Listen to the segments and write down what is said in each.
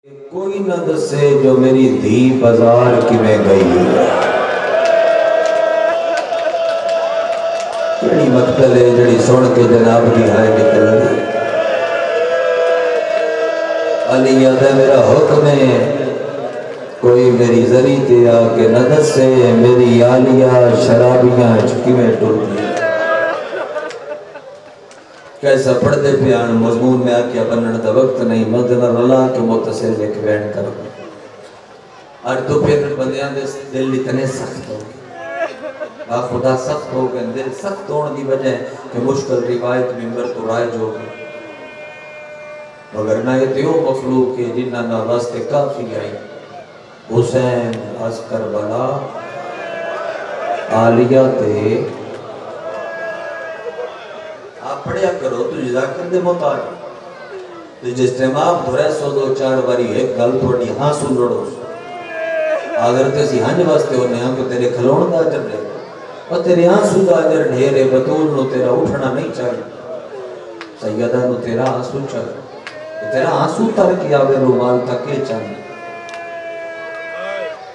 کوئی نہ دسے جو میری دھی بازار کی میں گئی کیڑی مقتل ہے جڑی سن کے جناب دی ہائے نکل رہی علی ہے میرا حکم ہے کوئی میری ذری تے آ کے نہ دسے میری آلیہ شرابیاں چکی میں ٹوٹی کیسا پڑھ دے پیان مضمون میں آکیا بنن دا وقت نہیں مدن اللہ کے متصل لے کے بیان کر اور تو پھر بندیاں دل اتنے سخت ہو گئے خدا سخت ہو گئے دل سخت ہونے دی وجہ ہے کہ مشکل روایت ممبر تو رائج ہو گئے مگر نہ یہ تیو مخلوق ہے جنہ نہ واسطے کافی آئی حسین از کربلا آلیہ تے آپ پڑھیا کرو تو ذاکر دے محتاج تو جس ٹائم آپ دھرے سو دو چار باری ایک گل تھوڑی ہاں سن لڑو اگر تیسی ہنج واسطے ہونے ہاں کہ تیرے کھلون دا اجر ڈھیر اور تیرے آنسو دا اجر ڈھیرے بطول نو تیرا اٹھنا نہیں چاہیے سیدہ نو تیرا آنسو چاہیے تیرا آنسو تر کیا وے رومال تکے چاہیے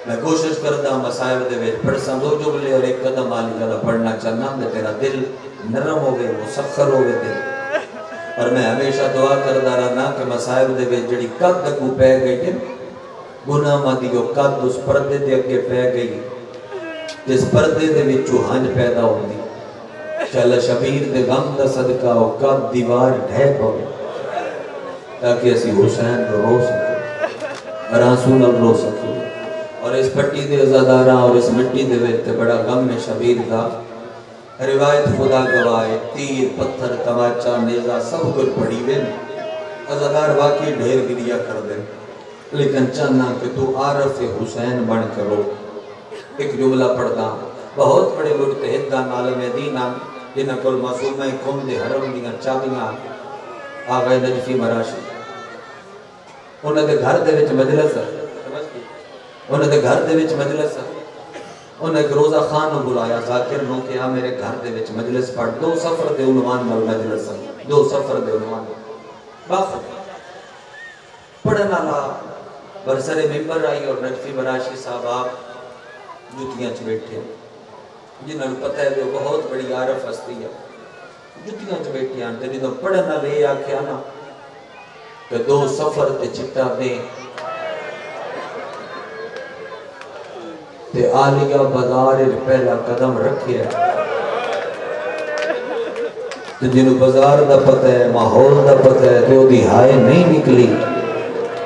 میں کوشش کرتا مسائب دے ویج پڑھ سمجھو جملے اور ایک قدم آلی جانا پڑھنا چاہنا میں تیرا دل نرم ہو گئے مسخر ہو گئے دل اور میں ہمیشہ دعا کردہ رہنا کہ مسائب دے ویج جڑی قد کو پہ گئی کہ گناہ مادیو قد اس پردے دے اگے پہ گئی جس پردے دے وچو ہنج پیدا ہوندی چل شبیر دے غم دا صدقہ و قد دیوار ڈھے پڑے تاکہ اسی حسین رو سکے اور آنسو نہ رو سکے اور اس پٹی دے ازاداراں اور اس مٹی دے ویتے بڑا غم میں شبیر دا روایت خدا گواہ تیر پتھر تماچا نیزہ سب کچھ پڑی وے ازادار واقعی ڈھیر گریا کر دے لیکن چاہنا کہ تو عارف حسین بن کرو ایک جملہ پڑھتا بہت بڑے مرتحدان عالم دین جنہ کل معصومہ کم دے حرم دیاں چابیاں آغای نجفی مراشی انہوں دے گھر دے وچ مجلس انہوں دے گھر دے وچ مجلس انہوں ایک روزہ خان نو بلایا ذاکر نو کہ آ میرے گھر دے وچ مجلس پڑھ دو سفر دے عنوان نال مجلس دو سفر دے عنوان باخر پڑھنا لا برسر ممبر آئی اور نجفی مراشی صاحب آپ جتیاں چ بیٹھے جنہوں نے پتہ ہے وہ بہت بڑی عارف ہستی ہے جتیاں چ بیٹھے ہیں جنہوں پڑھنا لے آکھیا نا کہ دو سفر تے چٹا دیں تے آلیہ بازار پہلا قدم رکھے تے جنہوں بازار دا پتہ ہے ماحول دا پتہ ہے تے وہ دی ہائے نہیں نکلی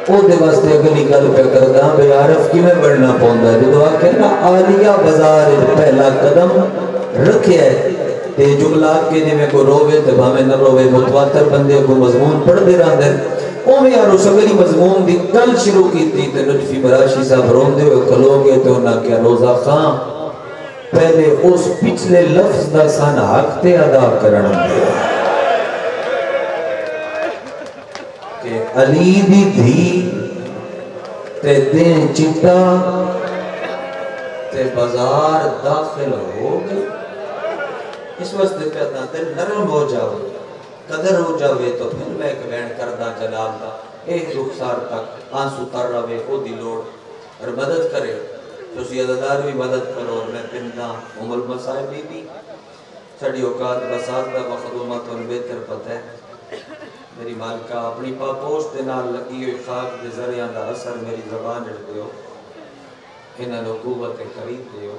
او دے واسطے اگلی گل پہ کردہ بے عارف کی میں بڑھنا پوندا ہے جو آکھے نا آلیہ بازار پہلا قدم رکھے تے جملہ کے جی میں کو روے تے بھامے نہ روے متواتر بندے کو مضمون پڑھ دے رہا دے او میں یارو سگلی مضمون دی کل شروع کی تھی تے نجفی مراشی صاحب رون دے ہوئے کھلو گے تو نہ کیا روزہ خان پہلے اس پچھلے لفظ دا سان حق تے ادا کرنا دے کہ علی دی دھی تے دیں چٹا تے بازار داخل ہو گئے اس وقت پہتا دل نرم ہو جاؤ قدر ہو جاوے تو پھر میں ایک بین کردہ جلال دا ایک رخسار تک آنسو تر روے کو دلوڑ اور مدد کرے تو سیاددار بھی مدد کرو اور میں پندہ ام المصائب بھی سڑی اوقات بسات دا مخدومت اور بہتر پتہ ہے میری مالکہ اپنی پاپوش دے نال لگی ہوئی خاک دے ذریعہ دا اثر میری زبان رکھ دیو انہاں نے قوت قریب دیو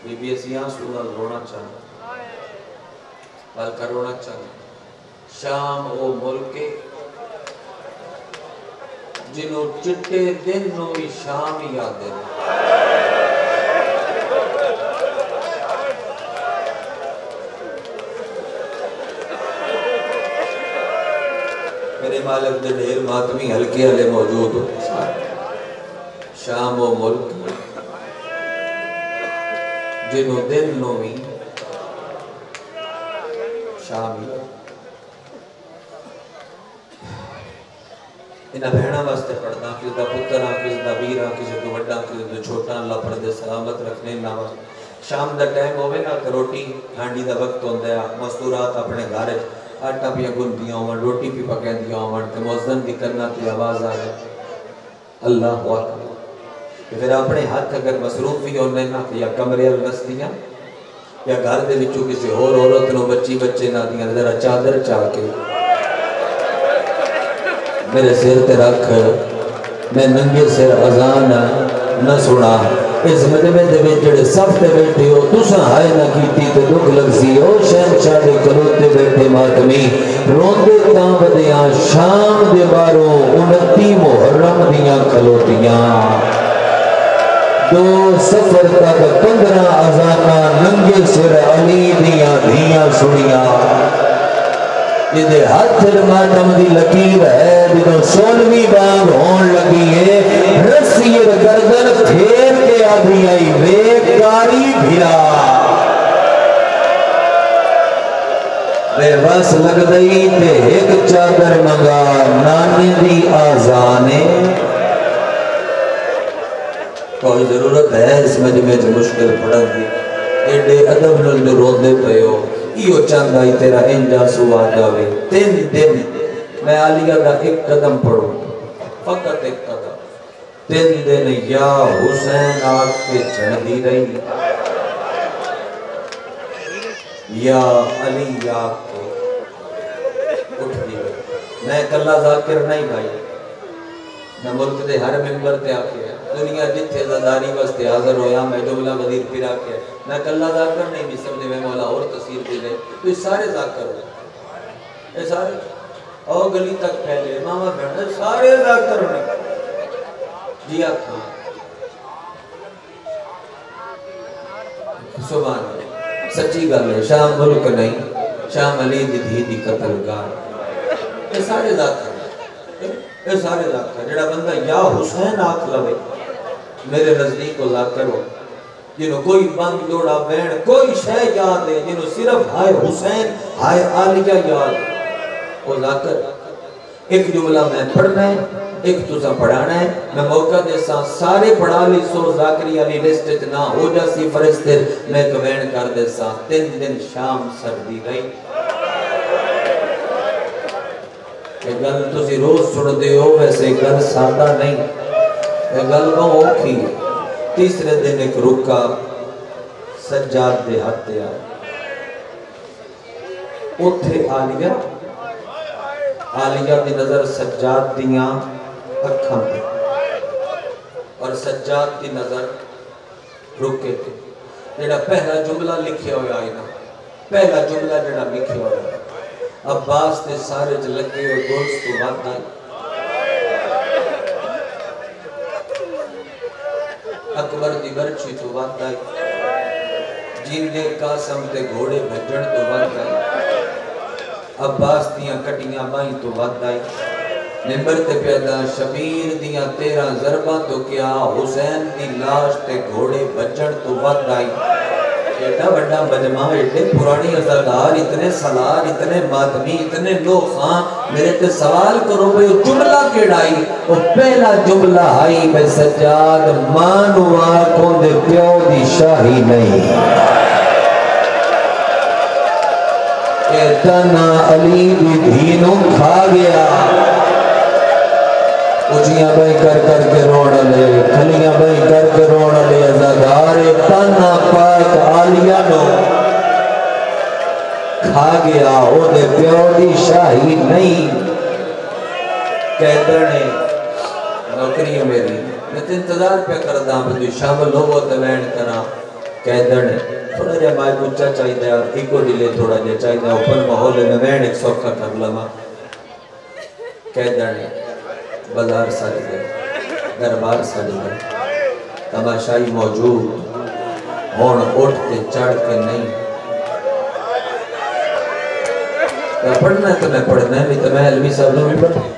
بی بی اسی آنسو نال رونا چاہنا بلکہ رونا چاہنا شام او ملکے جنہوں چٹے دن نو بھی شام یاد دن میرے مالک دے ڈھیر ماتمی ہلکے ہلے موجود ہو شام و ملک جنہوں دن نو بھی شام یاد انہا بہنہ واسطے پڑھتا کسی دا پتر کسی دا بیرہ کسی دا وڈا کسی دا چھوٹا اللہ پردے سلامت رکھنے ناواز شام دا ٹائم ہوئے نا کہ روٹی ہانڈی دا وقت ہوندہ ہے مستورات اپنے گھارے آٹا پیا گن دیا ہوں روٹی پی پکیں دیا ہوں تے موزن دی کرنا تی آواز آ جائے اللہ اکبر. پھر اپنے ہاتھ اگر مصروف بھی ہونے نا یا کمرے نسدیاں یا گھر دے وچوں کسی اور عورت نو بچی بچے نہ دیاں ذرا چادر چاہ کے میرے سر تے رکھ میں ننگے سر اذان نہ سنا. اس مجمع دے وچ جڑے صف تے بیٹھے ہو تساں ہائے نہ کیتی تے دکھ لگ سی او شہنشاہ دے کلوتے بیٹھے ماتمی روندے تاں ودیاں شام دے باروں 29 محرم دیاں کھلوتیاں دو سفر تک 15 اذاناں ننگے سر علی دیاں دھیاں سنیاں جدے ہاتھ ماتم دی لکیر ہے جدو 16ویں بار ہون لگی ہے رسی گردن پھیر کے آدھی آئی وے کاری بھیرا بے بس لگ دئی تے ایک چادر منگا نانی دی آزانے. کوئی ضرورت ہے اس مجمع سے مشکل پڑھن دی ایڈے ادب نل روندے پے ہو ایو چاندہ ہی تیرا انجا سوا جاوے. 3 دن میں عالیہ کا ایک قدم پڑھوں فقط ایک قدم 3 دن یا حسین آگ کے چھڑ دی رہی یا علی آگ کے اٹھ دی رہی. میں کلہ ذاکر نہیں بھائی میں ملک دے ہر ممبر تے آکے دنیا جتھے زداری واسطے حاضر ہویا میں جملہ وزیر پھر آکے میں کلہ ذاکر نہیں بھی سب نے میں مولا اور تصویر دے گئے تو یہ سارے ذاکر ہوئے یہ سارے اور گلی تک پھیلے ماما بہن سارے ذاکر ہوئے جی آکھاں سبحان اللہ سچی گل ہے شام ملک نہیں شام علی دی دھی دی قتل گار یہ سارے ذاکر یہ سارے ذاکر جڑا بندہ یا حسین آکھ لوے میرے نزدیک کو ذاکر ہو جنہوں کوئی بند جوڑا بین کوئی شے یاد ہے جنہوں صرف ہائے حسین ہائے عالیہ یاد وہ ذاکر. ایک جملہ میں پڑھنا ہے ایک تُسا پڑھانا ہے میں موقع دے سارے پڑھا لی سو ذاکری علی لسٹ نہ ہو جا سی فرشتے میں کمین کر دے 3 دن شام سردی رہی. یہ گل تسی روز سن دے ہو ویسے گل سادہ نہیں یہ گل بہت اوکھی. تیسرے دن ایک رکا سجاد دے ہاتھ دے آئے اتھے عالیہ دی نظر سجاد دیاں اکھاں تھے اور سجاد دی نظر رکے تھے. جڑا پہلا جملہ لکھے ہوئے آئی نا پہلا جملہ جڑا لکھے ہوئے عباس نے سارے جلگے اور دوست تو بات آئی اکبر دی برچی تو بات آئی جن دے قاسم تے گھوڑے بھجن تو بات آئی عباس دیاں کٹیاں بائیں تو بات آئی نمبر تے پیدا شبیر دیاں 13 ضربہ تو کیا حسین دی لاش تے گھوڑے بھجن تو بات آئی. ایڈا بڑا مجمع ایڈے پرانی ازادار اتنے سالار اتنے ماتمی اتنے لوگ خان میرے تے سوال کرو بھئی جملہ کیڑائی وہ پہلا جملہ آئی بے سجاد مانوا کون دے پیو دی شاہی نہیں کہ تنا علی دی دھینوں کھا گیا. اچھیاں بھائی کر کے روڑ لے کھلیاں بھائی کر کے روڑ لے ازادار تانا پاک عالیہ نو کھا گیا او دے پیو دی شاہی نہیں. کہتے ہیں نوکری میری میں تے انتظار پہ کردہ بدوی شامل ہو تے وین کرا کہتے ہیں تھوڑا جا مائی کچھا چاہی دیا ایکو ڈیلے تھوڑا جا چاہی دیا اوپن محولے میں وین ایک سوکھا کر لما. کہتے ہیں بازار ساڑی گئے دربار ساڑی گئے تماشائی موجود ہون اٹھ کے چڑھ کے نہیں. پڑھنا ہے تو میں پڑھنا ہے تو میں علمی صاحب نے بھی پڑھنا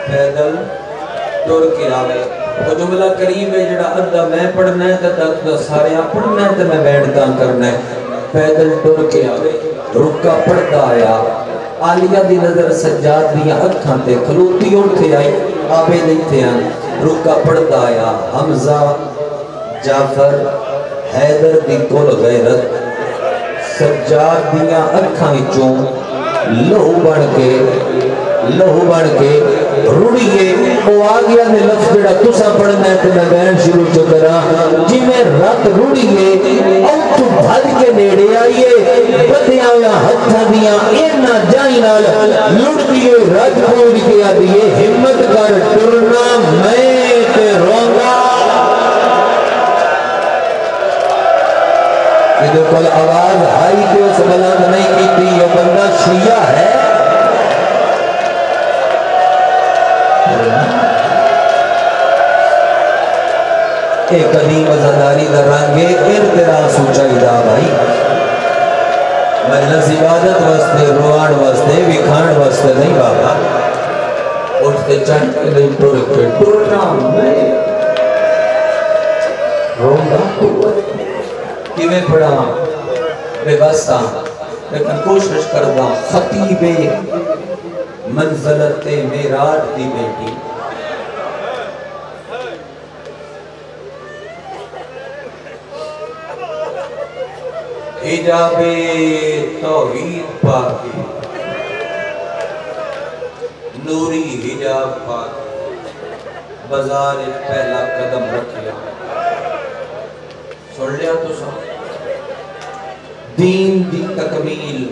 پیدل ٹر کے آوے وہ جملہ قریب ہے جڑا ادھا میں پڑھنا ہے تا سارے پڑھنا ہے تو میں بیٹھتا کرنا ہے پیدل ٹر کے آوے رکا پڑھتا آیا آلیہ دی نظر سجاد دیا اکھاں تے کھلوتی اٹھے آئی آبے دیتے ہیں رکا پڑھتا آیا حمزہ جعفر حیدر دی کل غیرت سجاد دیا اکھاں چوں لہو بڑھ کے روڑیے وہ آگیا نے لفظ جڑا تسا پڑھنا ہے تو میں بین شروع چو کرا جی میں رات روڑیے او تو بھل کے نیڑے آئیے بدیاں یا ہتھا دیاں اینا جائیں نال لڑ دیئے رات پھوڑ کے آدھیے ہمت کر ٹرنا میں تے رونگا یہ جو کل آواز آئی کہ اس بلند نہیں کی تھی یہ بندہ شیعہ ہے ایک قدیم ازاداری دا رنگے ارتراس اچھائی دا بھائی مجلس عبادت واسطے روان واسطے وکھان واسطے نہیں بابا اٹھتے چند کے لئے ٹرنا میں رونگا کیویں پڑھا بے بستا لیکن کوشش کردہ خطیب منزلت میراج دی بیٹی حجاب توحید پاک نوری حجاب پاک بازار پہلا قدم رکھیا سن لیا تو سن دین دی تکمیل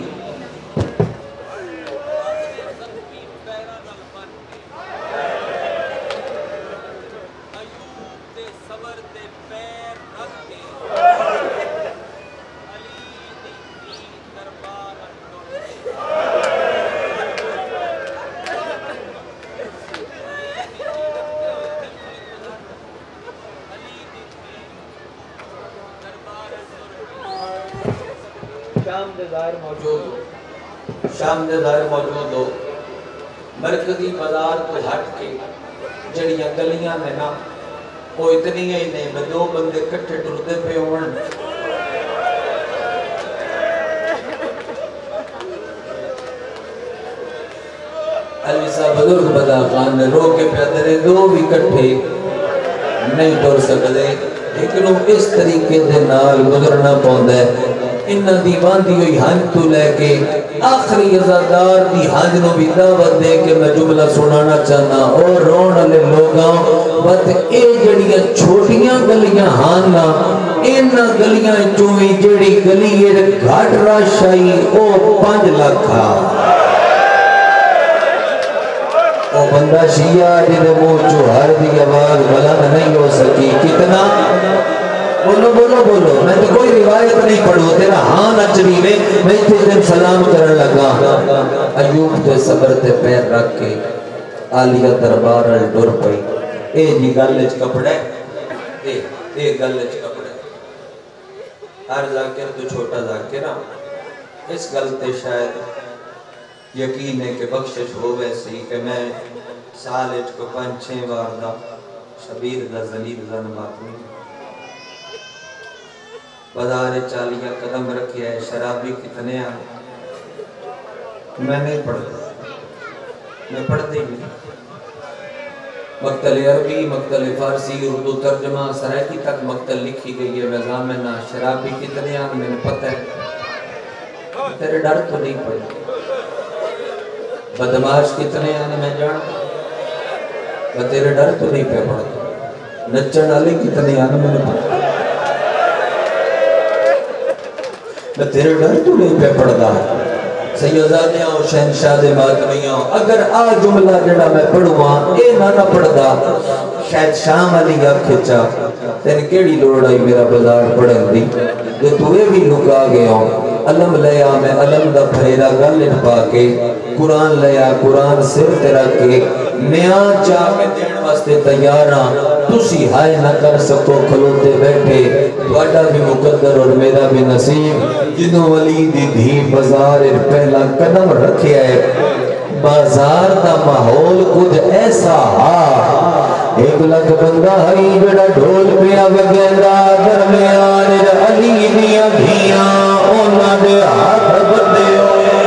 شام دے ظاہر موجود ہو مرکزی بازار تو ہٹ کے جڑیاں گلیاں میں نا وہ اتنی ہی نہیں میں دو بندے کٹھے ٹردے پہ ہون علی صاحب بزرگ بدا خان نے رو کے پیادرے دو بھی کٹھے نہیں ٹر سکتے لیکن وہ اس طریقے دے نال گزرنا پوندا ہے انہاں دی باندھی ہوئی ہنج تو لے کے آخری عزادار دی ہنج نو بھی دعوت دے کے میں جملہ سنانا چاہنا اور رون والے لوگاں بس اے جڑیاں چھوٹیاں گلیاں ہانا انہاں گلیاں چویں جڑی گلی ہے گھاٹ راشائی او 5 لاکھ او بندہ شیعہ جنہیں منہ چوہر دی آواز بلند نہیں ہو سکی کتنا بولو بولو بولو میں تو کوئی روایت نہیں پڑھو تیرا ہاں نچری میں تھے دن سلام کرن لگا ایوب تے صبر تے پیر رکھ کے آلیہ دربار ڈر پئی اے جی گلچ کپڑے اے گلچ کپڑے ہر ذاکر تو چھوٹا ذاکر اس گلتے شاید یقین ہے کہ بخشش ہو ویسی کہ میں سالج کو 5-6 بار دا شبیر دا زلیل زن باتنی بازار 40 قدم رکھے ہے شرابی کتنے آئے میں نہیں پڑھتا میں پڑھتے ہی نہیں مقتل عربی مقتل فارسی اردو ترجمہ سرائکی تک مقتل لکھی گئی ہے وزامنہ شرابی کتنے آئے میں نے پتہ ہے تیرے ڈر تو نہیں پڑھتا بدماش کتنے آئے میں جانتا تیرے ڈر تو نہیں پہ پڑھتا نچن علی کتنے آئے میں نے پتہ میں تیرے ڈر تو نہیں پہ پڑھتا سیدزادیاں اور شہنشاہ دے ماتمیاں اگر آ جملہ جڑا میں پڑھواں اے نہ پڑھدا شاید شام علی گا کھچا تین کیڑی لوڑ آئی میرا بازار پڑھن دی جو توے بھی لکا گیا علم لیا میں علم دا پھریرا گلن پا کے قرآن لیا قرآن سر تیرا کے نیا چاہ کے دین واسطے تیاراں تسی ہائے نہ کر سکو کھلوتے بیٹھے واڈا بھی مقدر اور میرا بھی نصیب جنہوں ولی دی دھی بازار پہلا قدم رکھے آئے بازار دا ماحول کچھ ایسا ایک لکھ بندہ ہی جڑا ڈھول پیا وگیندا درمیان علی دیاں دھیاں انہاں دے ہاتھ بندے ہوئے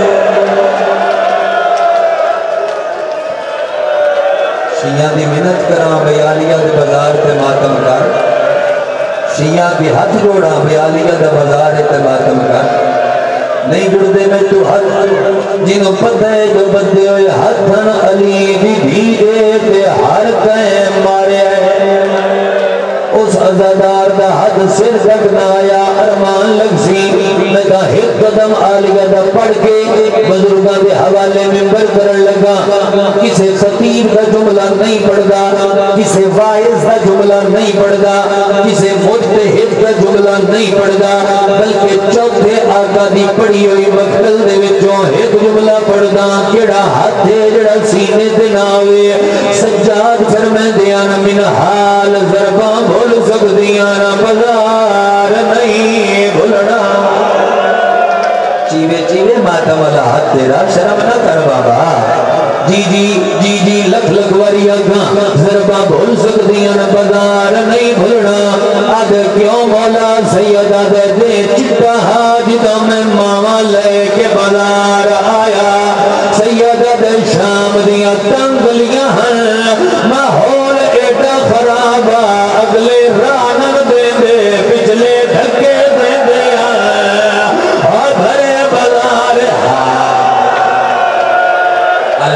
شیعہ دی منت کراں بیالیہ دے بازار تے ماتم کر شیعہ دی ہاتھ جوڑاں بیالیہ دے بازار تے ماتم کر نہیں جڑدے میں تو حد جنہوں پتہ ہے جو بدے ہوئے حدن علی دی دھیرے تے ہر کہیں مارے اس عزادار دا حد سر سکنا یا ارمان لگ سی میں دا ایک قدم آلیہ دا پڑھ کے بزرگاں دے حوالے ممبر کرن لگا کسے خطیب دا جملہ نہیں پڑھ دا کسے وائز دا جملہ نہیں پڑھ دا کسے مجتہد دا جملہ نہیں پڑھ دا بلکہ چوتھے آقا دی پڑھی ہوئی مقتل دے وچوں ایک جملہ پڑھ دا کیڑا ہاتھ ہے جڑا سینے دے ناوے سجاد فرمے دیانا من حال ضرباں بھول سکدیانا بازار نہیں بھولنا چیوے چیوے ماتم والا ہاتھ تیرا شرم نہ کر بابا جی لکھ لکھ واری آگاں ضرباں بھول سکدیانا بازار نہیں بھولنا آدھ کیوں مولا سیدہ دے چٹا حاجدہ میں ماما لے کے بازار آیا سیدہ دے شام دیا تنگلیاں ہیں ماحول ایڈا خرابا اگلے رانن دے دے پچھلے دھکے دے دے اور بھرے بازار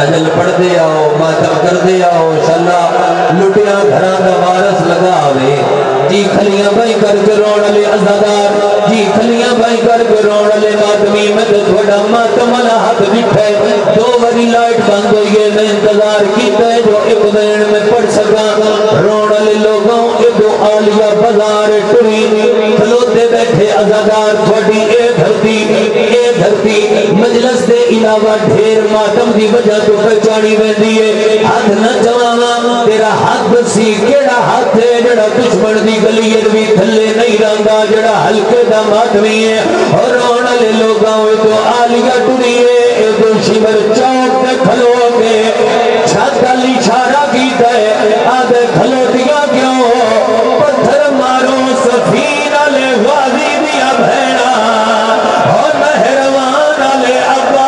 جل پڑھ دے آؤ ماتم کر دے آؤ شاللہ لٹیاں گھران دا وارس لگا ہوئے جی کھلیاں بھائی کر کے روڑ لے عزادار جی کھلیاں بھائی کر کے روڑ لے ماتمی میں تو تھوڑا ماتم والا ہاتھ بٹھے دو بری لائٹ بند ہوئیے میں انتظار کیتا ہے جو ایک دین میں پڑھ سکا روڑ لے لوگوں ایدو آلیہ بازار ٹوئی کھلوتے بیٹھے عزادار تھوڑی اے دھرتی مجلس دے علاوہ ڈھیر ماتم دی وجہ تو پہچانی ویندیے ہاتھ نہ جوانا تیرا ہاتھ سی کیڑا ہاتھ ہے جڑا دشمن دی گلیت بھی تھلے نہیں رانگا جڑا ہلکے دا ماتمی ہے اور رونا لے لوگاں تو آلیہ ٹوڑیے ایدو شیور چوک تے کھلو کے چھت علی چھارا کیتا ہے آدھے کھلو دیا کیوں پتھر مارو سفینہ لے غازی دیا بھیڑا اور مہروان لے ابا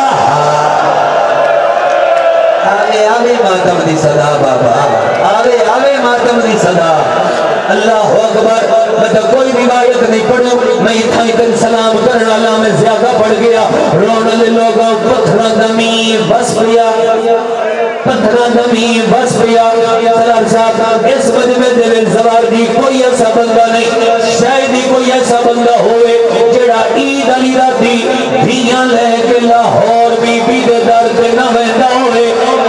آوے ماتم دی صدا بابا آوے ماتم دی صدا اللہ اکبر میں تو کوئی روایت نہیں پڑھوں میں اتھائی تن سلام کرنا اللہ میں زیادہ پڑھ گیا رونا لے لوگوں پتھرہ دمی بس پیا سلام صاحب اس مجمع دے زوار دی کوئی ایسا بندہ نہیں شاید ہی کوئی ایسا بندہ ہوئے جڑا عید علی راتی دھیاں لے کے لاہور بی بی دے در کے نہ ویندہ ہوئے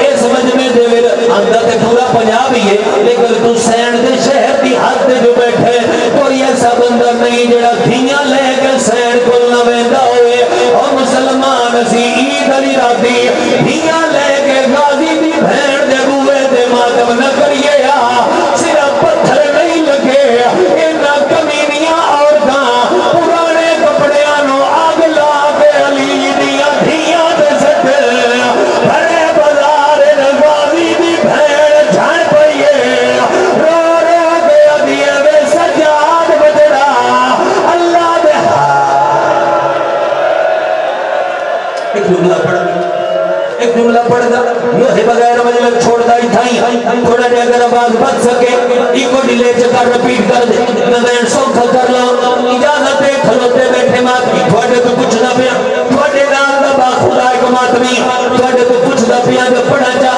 اس مجمع دے اندر تے پورا پنجاب ہی ہے لیکن تو سین دے شہر دی حد دے جو بیٹھے کوئی ایسا بندہ نہیں جڑا دھیاں لے کے سین کو نہ ویندہ ہوئے اور مسلمان اسی عید علی راتی دھیاں لے کے غازی دی بھین دے بوئے دے ماتم نہ کریے صرف پتھر نہیں لگے انہا کمینیاں عورتاں پرانے کپڑے آنو آگ لا کے علی دیا دھیاں دے سٹے بھرے بازار غازی دی بھین جھان پئیے رو رو کے ادیے میں سجاد بجڑا اللہ دے ایک جملہ پڑھ دا یہ ہے بغیر مجلس چھوڑ دا تھائی تھوڑا دے اگر آواز بچ سکے ایکو ڈیلے چکا رپیٹ کر دے نظر سوکھا کر لا اجازت ہے کھلوتے بیٹھے ماتمی تھوڑے تو کچھ نہ پیا تھوڑے نام دا با خدا ایک ماتمی تھوڑے تو کچھ نہ پیا جو پڑھا جا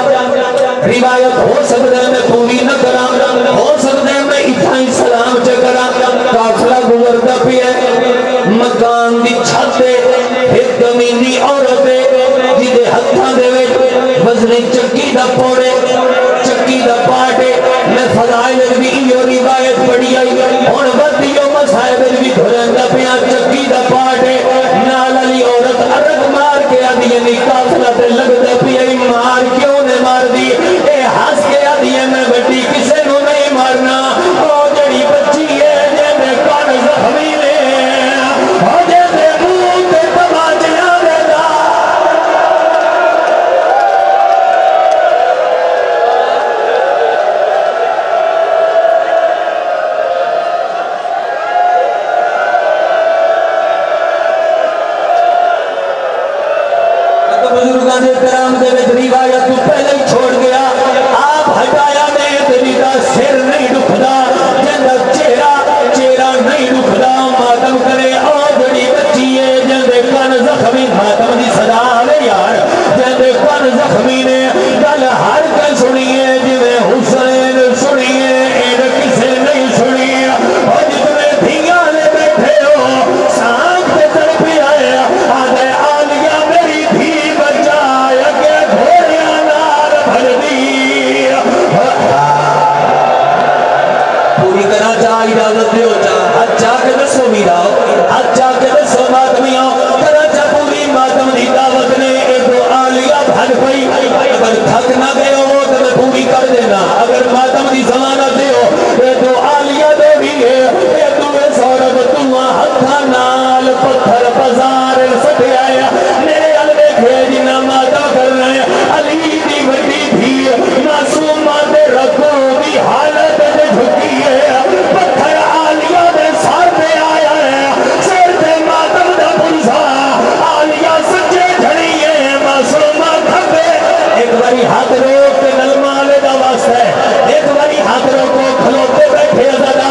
روایت ہو سکتے ہیں میں پوری نہ کرا ہو سکتے ہیں میں اتھائی سلام چکرا کافلہ گزردہ پیا مکان دی چھتے ایک کمینی عورتے جیدے ہتھاں دے وزنی چکی دا پوڑے چکی دا پاٹے میں فضائل بھی یہ روایت پڑھی آئی اور بدیوں مسائب بھی دھرندہ پیا چکی دا پاٹے نال علی عورت عرق مار کے آدھی نکافلہ تے لگ دے پیا مار کیوں نے مار دی اے ہاس کے آدھی میں بٹی کسے نو نہیں مارنا او جڑی بچی ہے جے میں کون زخمی لے او جے میں بھوتے تماجیاں دے دا اجازت دیو جا ہاتھ چا کے دسو میرا ہاتھ چا کے دسو ماتمیاں کراچا پوری ماتم دی دعوت نے ایک دو آلیہ بھن پئی اگر تھک نہ گئے ہو تو میں پوری کر دینا اگر ماتم دی ضمانت دیو ایک دو آلیہ دے بھی ہے ایک دو سورب تمہاں ہتھا نال پتھر بازار سٹے آیا میرے علوے کھیج نہ ماتم کر رہے علی دی وڈی تھی معصومہ دے رکھو دی حالت دے جھکی ہے پتھر آلیہ دے سار پہ آیا ہے سیر تے ماتم دا پنسا آلیہ سچے جھڑی ہے معصومہ تھبے ایک باری ہاتھ روک کے نلمالے دا واسطہ ہے ایک باری ہاتھ روکو کھلوتے بیٹھے ازادہ